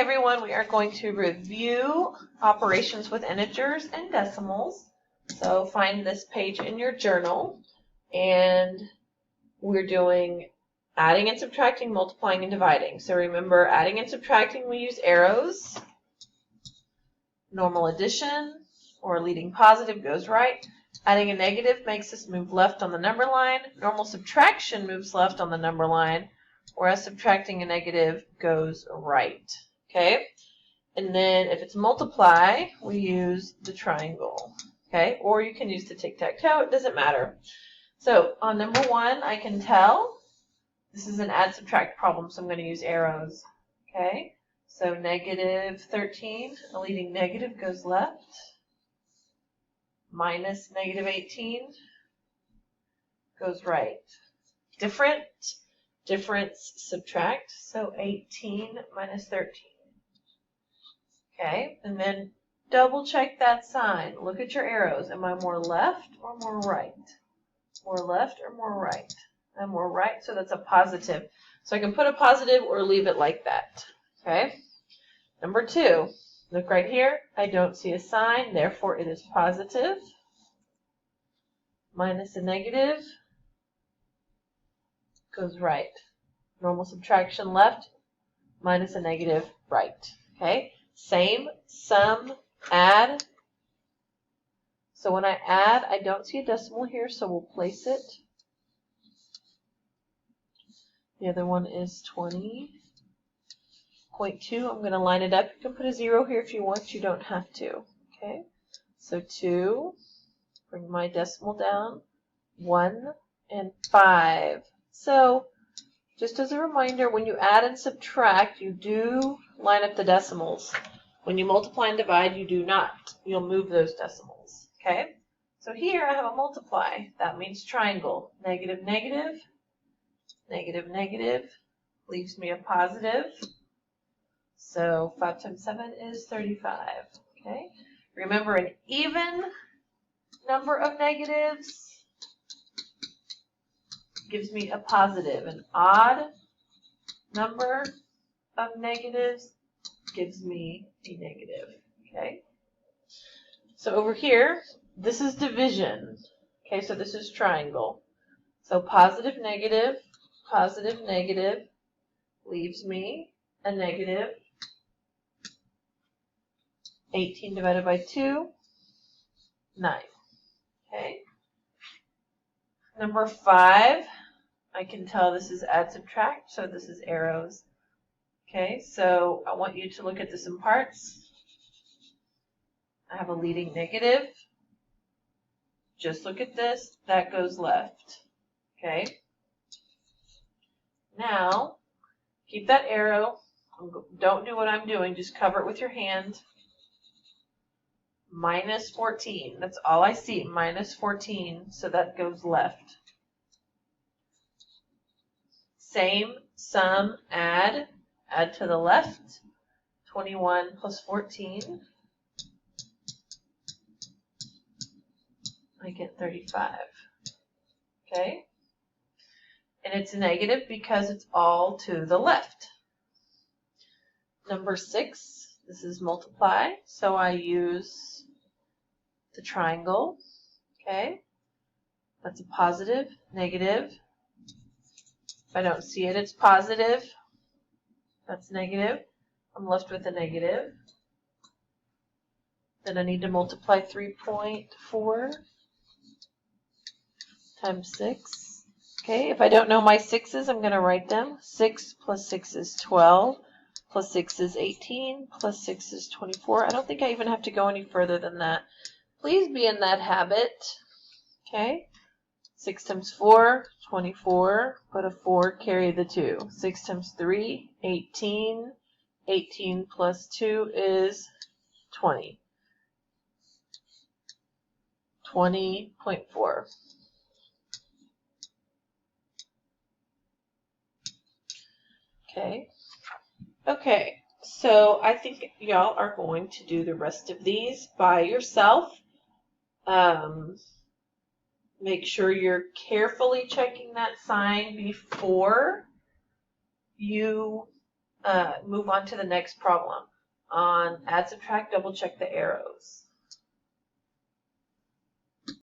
everyone, we are going to review operations with integers and decimals. So find this page in your journal, and we're doing adding and subtracting, multiplying and dividing. So remember, adding and subtracting, we use arrows. Normal addition or leading positive goes right. Adding a negative makes us move left on the number line. Normal subtraction moves left on the number line, whereas subtracting a negative goes right. Okay? And then if it's multiply, we use the triangle. Okay? Or you can use the tic-tac-toe. It doesn't matter. So on number 1, I can tell this is an add-subtract problem, so I'm going to use arrows. Okay? So negative 13, a leading negative goes left. Minus negative 18 goes right. Difference, subtract. So 18 minus 13. Okay, and then double check that sign. Look at your arrows. Am I more left or more right? More left or more right? I'm more right, so that's a positive. So I can put a positive or leave it like that. Okay, number 2. Look right here. I don't see a sign, therefore it is positive. Minus a negative goes right. Normal subtraction left, minus a negative right. Okay? Same, sum, add. So when I add, I don't see a decimal here, so we'll place it. The other one is 20.2. I'm going to line it up. You can put a 0 here if you want. You don't have to. Okay? So 2. Bring my decimal down. 1 and 5. So just as a reminder, when you add and subtract, you do line up the decimals. When you multiply and divide, you do not. You'll move those decimals. Okay? So here I have a multiply. That means triangle. Negative, negative. Negative, negative. Leaves me a positive. So 5 times 7 is 35. Okay? Remember, an even number of negatives gives me a positive. An odd number of negatives gives me a negative. Okay? So over here, this is division. Okay, so this is triangle. So positive, negative leaves me a negative. 18 divided by 2, 9. Okay. Number 5, I can tell this is add subtract, so this is arrows. Okay, so I want you to look at this in parts. I have a leading negative. Just look at this. That goes left. Okay. Now, keep that arrow. Don't do what I'm doing. Just cover it with your hand. Minus 14. That's all I see. Minus 14. So that goes left. Same, sum, add. Add to the left. 21 plus 14. I get 35. Okay? And it's negative because it's all to the left. Number 6. This is multiply. So I use the triangle. Okay? That's a positive, negative. If I don't see it, it's positive. That's negative. I'm left with a negative. Then I need to multiply 3.4 times 6. Okay, if I don't know my 6's, I'm going to write them. 6 plus 6 is 12. Plus 6 is 18. Plus 6 is 24. I don't think I even have to go any further than that. Please be in that habit. Okay. 6 times 4, 24. Put a 4, carry the 2. 6 times 3, 18. 18 plus 2 is 20. 20.4. Okay. Okay, so I think y'all are going to do the rest of these by yourself. Make sure you're carefully checking that sign before you move on to the next problem. On add, subtract, double check the arrows.